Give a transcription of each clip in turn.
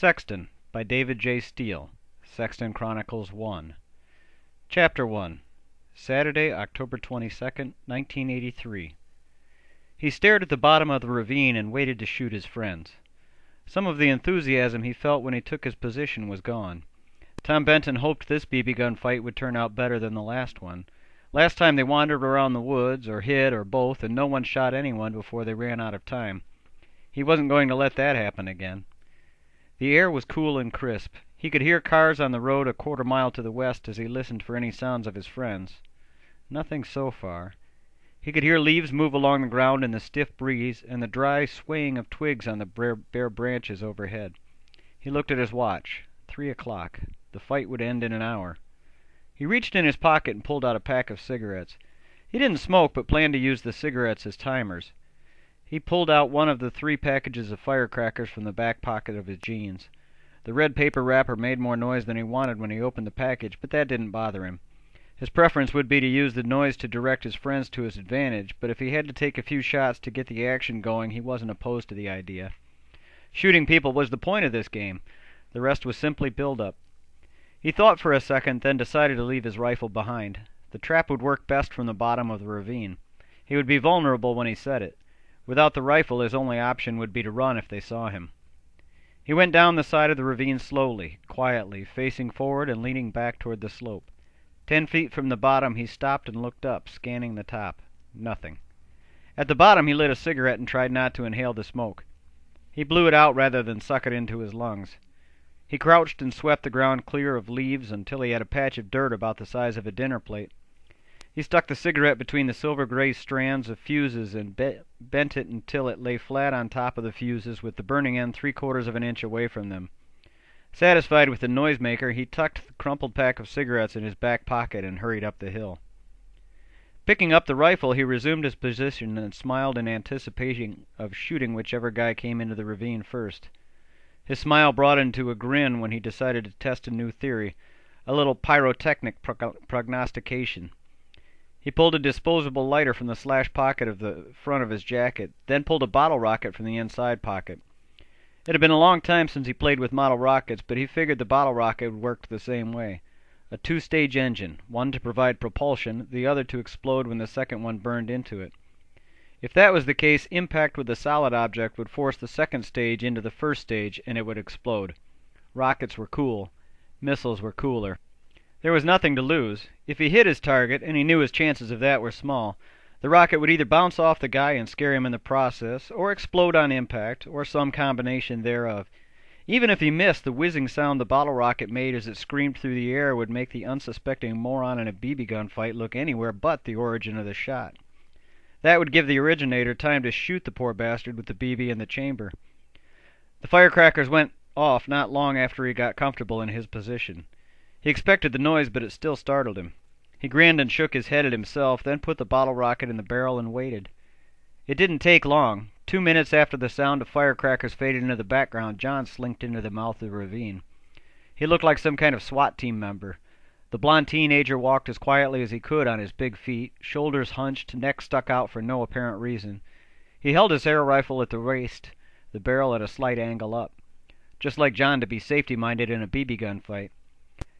Sexton by David J. Steele. Sexton Chronicles 1. Chapter 1. Saturday, October 22nd, 1983. He stared at the bottom of the ravine and waited to shoot his friends. Some of the enthusiasm he felt when he took his position was gone. Tom Benton hoped this BB gun fight would turn out better than the last one. Last time they wandered around the woods, or hid, or both, and no one shot anyone before they ran out of time. He wasn't going to let that happen again. The air was cool and crisp. He could hear cars on the road a quarter-mile to the west as he listened for any sounds of his friends. Nothing so far. He could hear leaves move along the ground in the stiff breeze and the dry swaying of twigs on the bare branches overhead. He looked at his watch. 3 o'clock. The fight would end in an hour. He reached in his pocket and pulled out a pack of cigarettes. He didn't smoke, but planned to use the cigarettes as timers. He pulled out one of the 3 packages of firecrackers from the back pocket of his jeans. The red paper wrapper made more noise than he wanted when he opened the package, but that didn't bother him. His preference would be to use the noise to direct his friends to his advantage, but if he had to take a few shots to get the action going, he wasn't opposed to the idea. Shooting people was the point of this game. The rest was simply build-up. He thought for a second, then decided to leave his rifle behind. The trap would work best from the bottom of the ravine. He would be vulnerable when he set it. Without the rifle, his only option would be to run if they saw him. He went down the side of the ravine slowly, quietly, facing forward and leaning back toward the slope. 10 feet from the bottom, he stopped and looked up, scanning the top. Nothing. At the bottom, he lit a cigarette and tried not to inhale the smoke. He blew it out rather than suck it into his lungs. He crouched and swept the ground clear of leaves until he had a patch of dirt about the size of a dinner plate. He stuck the cigarette between the silver-gray strands of fuses and bent it until it lay flat on top of the fuses with the burning end 3/4 of an inch away from them. Satisfied with the noisemaker, he tucked the crumpled pack of cigarettes in his back pocket and hurried up the hill. Picking up the rifle, he resumed his position and smiled in anticipation of shooting whichever guy came into the ravine first. His smile broadened to a grin when he decided to test a new theory, a little pyrotechnic prognostication. He pulled a disposable lighter from the slash pocket of the front of his jacket, then pulled a bottle rocket from the inside pocket. It had been a long time since he played with model rockets, but he figured the bottle rocket worked the same way. A 2-stage engine, one to provide propulsion, the other to explode when the second one burned into it. If that was the case, impact with the solid object would force the second stage into the first stage, and it would explode. Rockets were cool. Missiles were cooler. There was nothing to lose. If he hit his target, and he knew his chances of that were small, the rocket would either bounce off the guy and scare him in the process, or explode on impact, or some combination thereof. Even if he missed, the whizzing sound the bottle rocket made as it screamed through the air would make the unsuspecting moron in a BB gun fight look anywhere but the origin of the shot. That would give the originator time to shoot the poor bastard with the BB in the chamber. The firecrackers went off not long after he got comfortable in his position. He expected the noise, but it still startled him. He grinned and shook his head at himself, then put the bottle rocket in the barrel and waited. It didn't take long. 2 minutes after the sound of firecrackers faded into the background, John slinked into the mouth of the ravine. He looked like some kind of SWAT team member. The blond teenager walked as quietly as he could on his big feet, shoulders hunched, neck stuck out for no apparent reason. He held his air rifle at the waist, the barrel at a slight angle up. Just like John to be safety-minded in a BB gun fight.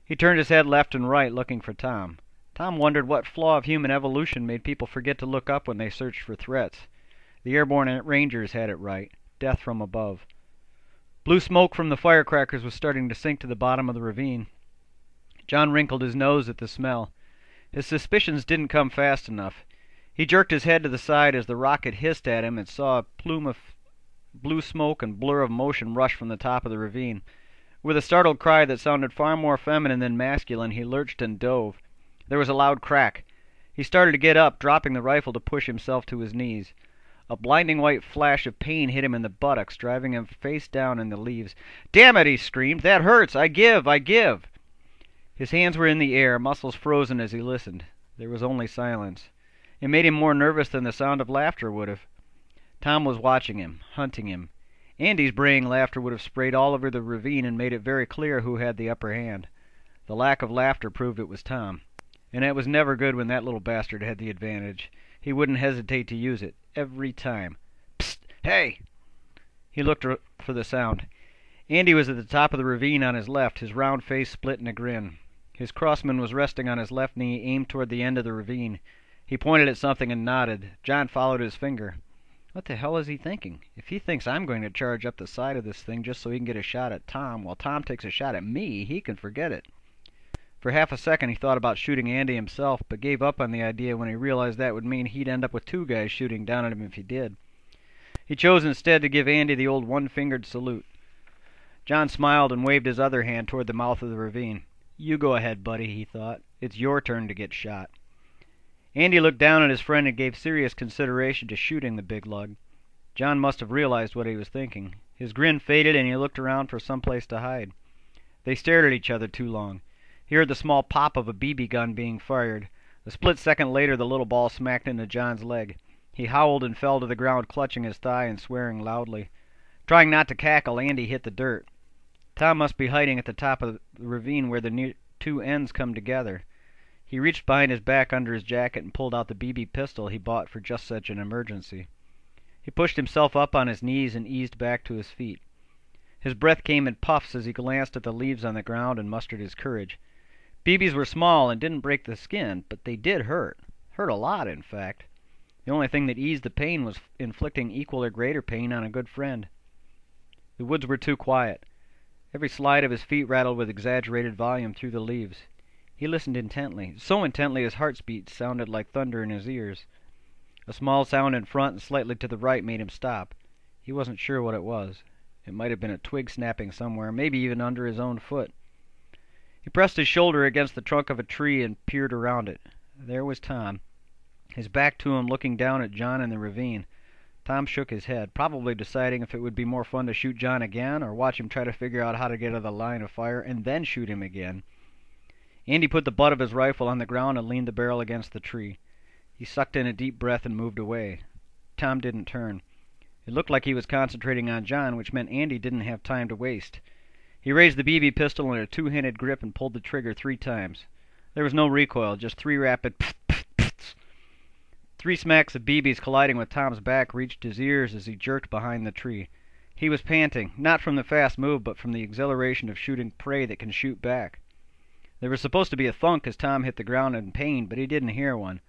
He turned his head left and right, looking for Tom. Tom wondered what flaw of human evolution made people forget to look up when they searched for threats. The airborne rangers had it right. Death from above. Blue smoke from the firecrackers was starting to sink to the bottom of the ravine. John wrinkled his nose at the smell. His suspicions didn't come fast enough. He jerked his head to the side as the rocket hissed at him and saw a plume of blue smoke and blur of motion rush from the top of the ravine. With a startled cry that sounded far more feminine than masculine, he lurched and dove. There was a loud crack. He started to get up, dropping the rifle to push himself to his knees. A blinding white flash of pain hit him in the buttocks, driving him face down in the leaves. "Damn it!" he screamed. "That hurts! I give! I give!" His hands were in the air, muscles frozen as he listened. There was only silence. It made him more nervous than the sound of laughter would have. Tom was watching him, hunting him. Andy's braying laughter would have sprayed all over the ravine and made it very clear who had the upper hand. The lack of laughter proved it was Tom. And it was never good when that little bastard had the advantage. He wouldn't hesitate to use it, every time. "Psst! Hey!" He looked for the sound. Andy was at the top of the ravine on his left, his round face split in a grin. His crossman was resting on his left knee, aimed toward the end of the ravine. He pointed at something and nodded. John followed his finger. What the hell is he thinking? If he thinks I'm going to charge up the side of this thing just so he can get a shot at Tom, while Tom takes a shot at me, he can forget it. For half a second he thought about shooting Andy himself, but gave up on the idea when he realized that would mean he'd end up with two guys shooting down at him if he did. He chose instead to give Andy the old one-fingered salute. John smiled and waved his other hand toward the mouth of the ravine. You go ahead, buddy, he thought. It's your turn to get shot. Andy looked down at his friend and gave serious consideration to shooting the big lug. John must have realized what he was thinking. His grin faded and he looked around for some place to hide. They stared at each other too long. He heard the small pop of a BB gun being fired. A split second later the little ball smacked into John's leg. He howled and fell to the ground, clutching his thigh and swearing loudly. Trying not to cackle, Andy hit the dirt. Tom must be hiding at the top of the ravine where the two ends come together. He reached behind his back under his jacket and pulled out the BB pistol he bought for just such an emergency. He pushed himself up on his knees and eased back to his feet. His breath came in puffs as he glanced at the leaves on the ground and mustered his courage. BBs were small and didn't break the skin, but they did hurt. Hurt a lot, in fact. The only thing that eased the pain was inflicting equal or greater pain on a good friend. The woods were too quiet. Every slide of his feet rattled with exaggerated volume through the leaves. He listened intently, so intently his heartbeat sounded like thunder in his ears. A small sound in front and slightly to the right made him stop. He wasn't sure what it was. It might have been a twig snapping somewhere, maybe even under his own foot. He pressed his shoulder against the trunk of a tree and peered around it. There was Tom, his back to him, looking down at John in the ravine. Tom shook his head, probably deciding if it would be more fun to shoot John again or watch him try to figure out how to get out of the line of fire and then shoot him again. Andy put the butt of his rifle on the ground and leaned the barrel against the tree. He sucked in a deep breath and moved away. Tom didn't turn. It looked like he was concentrating on John, which meant Andy didn't have time to waste. He raised the BB pistol in a two-handed grip and pulled the trigger 3 times. There was no recoil, just 3 rapid pfft. 3 smacks of BBs colliding with Tom's back reached his ears as he jerked behind the tree. He was panting, not from the fast move, but from the exhilaration of shooting prey that can shoot back. There was supposed to be a thunk as Tom hit the ground in pain, but he didn't hear one.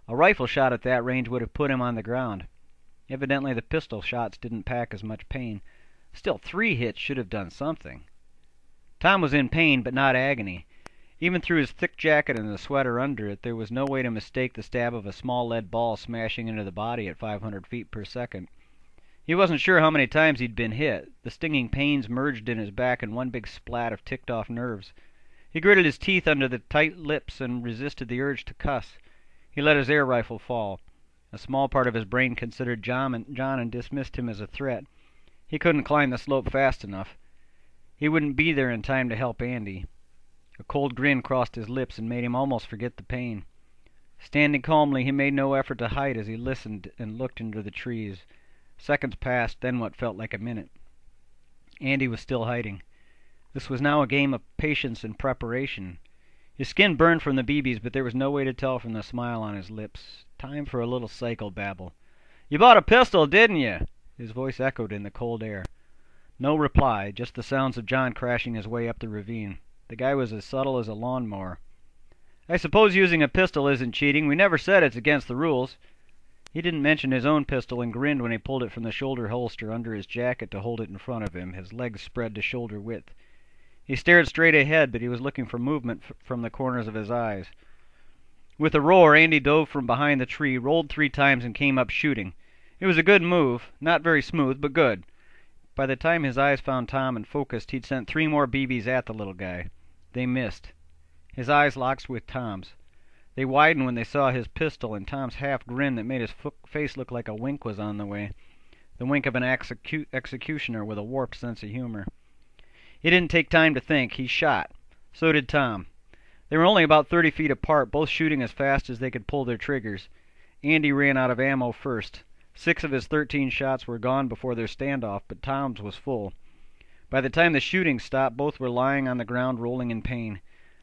A rifle shot at that range would have put him on the ground. Evidently the pistol shots didn't pack as much pain. Still, 3 hits should have done something. Tom was in pain, but not agony. Even through his thick jacket and the sweater under it, there was no way to mistake the stab of a small lead ball smashing into the body at 500 feet per second. He wasn't sure how many times he'd been hit. The stinging pains merged in his back in one big splat of ticked-off nerves. He gritted his teeth under the tight lips and resisted the urge to cuss. He let his air rifle fall. A small part of his brain considered John and dismissed him as a threat. He couldn't climb the slope fast enough. He wouldn't be there in time to help Andy. A cold grin crossed his lips and made him almost forget the pain. Standing calmly, he made no effort to hide as he listened and looked into the trees. Seconds passed, then what felt like a minute. Andy was still hiding. This was now a game of patience and preparation. His skin burned from the BBs, but there was no way to tell from the smile on his lips. Time for a little psychobabble. "You bought a pistol, didn't you?" His voice echoed in the cold air. No reply, just the sounds of John crashing his way up the ravine. The guy was as subtle as a lawnmower. "I suppose using a pistol isn't cheating. We never said it's against the rules." He didn't mention his own pistol and grinned when he pulled it from the shoulder holster under his jacket to hold it in front of him, his legs spread to shoulder width. He stared straight ahead, but he was looking for movement from the corners of his eyes. With a roar, Andy dove from behind the tree, rolled 3 times, and came up shooting. It was a good move, not very smooth, but good. By the time his eyes found Tom and focused, he'd sent 3 more BBs at the little guy. They missed. His eyes locked with Tom's. They widened when they saw his pistol and Tom's half grin that made his face look like a wink was on the way. The wink of an executioner with a warped sense of humor. He didn't take time to think. He shot. So did Tom. They were only about 30 feet apart, both shooting as fast as they could pull their triggers. Andy ran out of ammo first. 6 of his 13 shots were gone before their standoff, but Tom's was full. By the time the shooting stopped, both were lying on the ground rolling in pain.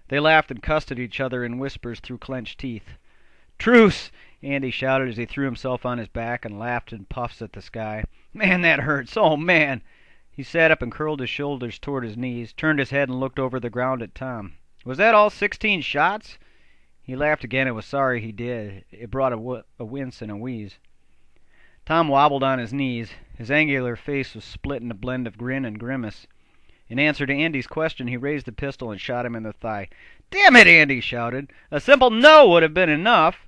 They laughed and cussed at each other in whispers through clenched teeth. "Truce!" Andy shouted as he threw himself on his back and laughed in puffs at the sky. "Man, that hurts! Oh, man!" He sat up and curled his shoulders toward his knees, turned his head and looked over the ground at Tom. "Was that all 16 shots?" He laughed again and was sorry he did. It brought a wince and a wheeze. Tom wobbled on his knees. His angular face was split in a blend of grin and grimace. In answer to Andy's question, he raised the pistol and shot him in the thigh. "Damn it!" Andy shouted. "A simple no would have been enough."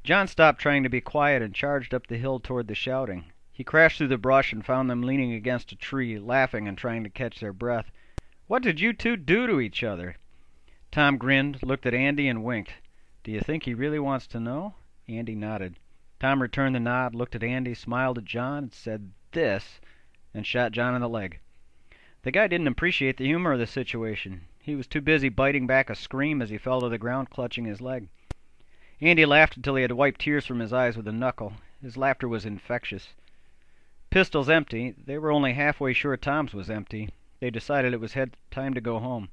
John stopped trying to be quiet and charged up the hill toward the shouting. He crashed through the brush and found them leaning against a tree, laughing and trying to catch their breath. "What did you two do to each other?" Tom grinned, looked at Andy, and winked. "Do you think he really wants to know?" Andy nodded. Tom returned the nod, looked at Andy, smiled at John, said "this," and shot John in the leg. The guy didn't appreciate the humor of the situation. He was too busy biting back a scream as he fell to the ground, clutching his leg. Andy laughed until he had to wipe tears from his eyes with a knuckle. His laughter was infectious. Pistol's empty. They were only halfway sure Tom's was empty. They decided it was time to go home.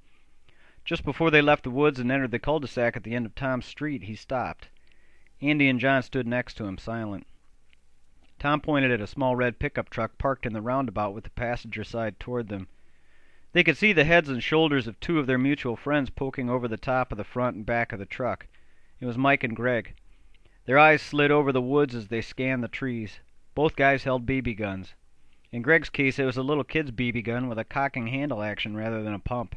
Just before they left the woods and entered the cul-de-sac at the end of Tom's street, he stopped. Andy and John stood next to him, silent. Tom pointed at a small red pickup truck parked in the roundabout with the passenger side toward them. They could see the heads and shoulders of two of their mutual friends poking over the top of the front and back of the truck. It was Mike and Greg. Their eyes slid over the woods as they scanned the trees. Both guys held BB guns. In Greg's case, it was a little kid's BB gun with a cocking handle action rather than a pump.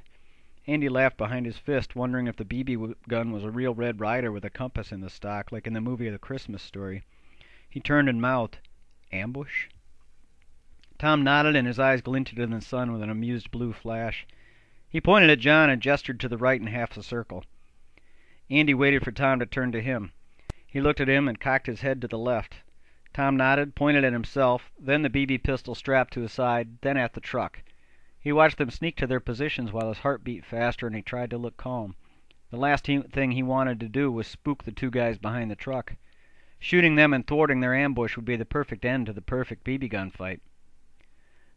Andy laughed behind his fist, wondering if the BB gun was a real Red Ryder with a compass in the stock, like in the movie The Christmas Story. He turned and mouthed, "Ambush?" Tom nodded, and his eyes glinted in the sun with an amused blue flash. He pointed at John and gestured to the right in half a circle. Andy waited for Tom to turn to him. He looked at him and cocked his head to the left. Tom nodded, pointed at himself, then the BB pistol strapped to his side, then at the truck. He watched them sneak to their positions while his heart beat faster, and he tried to look calm. The last thing he wanted to do was spook the two guys behind the truck. Shooting them and thwarting their ambush would be the perfect end to the perfect BB gun fight.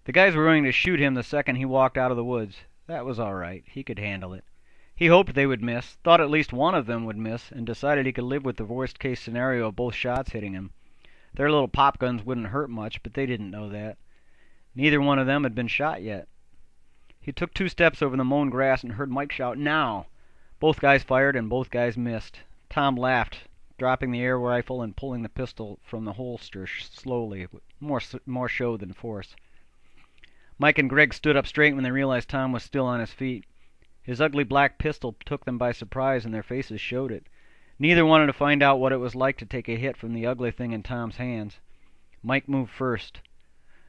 The guys were willing to shoot him the second he walked out of the woods. That was all right. He could handle it. He hoped they would miss, thought at least one of them would miss, and decided he could live with the worst-case scenario of both shots hitting him. Their little pop guns wouldn't hurt much, but they didn't know that. Neither one of them had been shot yet. He took 2 steps over the mown grass and heard Mike shout, "Now!" Both guys fired, and both guys missed. Tom laughed, dropping the air rifle and pulling the pistol from the holster slowly, with more show than force. Mike and Greg stood up straight when they realized Tom was still on his feet. His ugly black pistol took them by surprise, and their faces showed it. Neither wanted to find out what it was like to take a hit from the ugly thing in Tom's hands. Mike moved first.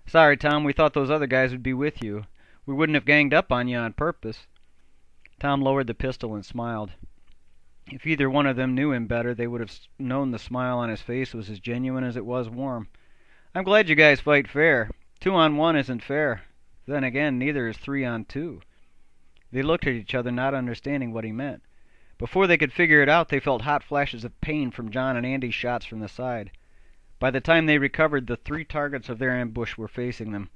"Sorry, Tom, we thought those other guys would be with you. We wouldn't have ganged up on you on purpose." Tom lowered the pistol and smiled. If either one of them knew him better, they would have known the smile on his face was as genuine as it was warm. "I'm glad you guys fight fair. 2 on 1 isn't fair. Then again, neither is 3 on 2. They looked at each other, not understanding what he meant. Before they could figure it out, they felt hot flashes of pain from John and Andy's shots from the side. By the time they recovered, the 3 targets of their ambush were facing them.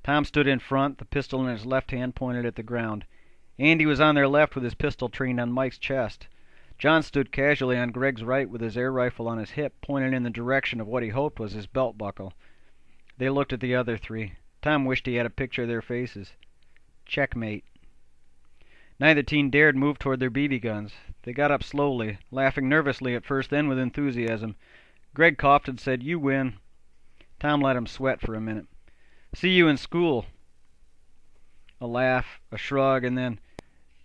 Tom stood in front, the pistol in his left hand pointed at the ground. Andy was on their left with his pistol trained on Mike's chest. John stood casually on Greg's right with his air rifle on his hip, pointed in the direction of what he hoped was his belt buckle. They looked at the other 3. Tom wished he had a picture of their faces. Checkmate. Neither team dared move toward their BB guns. They got up slowly, laughing nervously at first, then with enthusiasm. Greg coughed and said, "You win." Tom let him sweat for a minute. "See you in school." A laugh, a shrug, and then,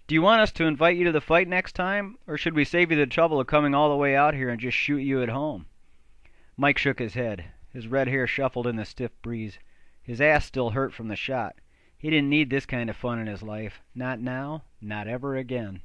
"Do you want us to invite you to the fight next time, or should we save you the trouble of coming all the way out here and just shoot you at home?" Mike shook his head. His red hair shuffled in the stiff breeze. His ass still hurt from the shot. He didn't need this kind of fun in his life. Not now, not ever again.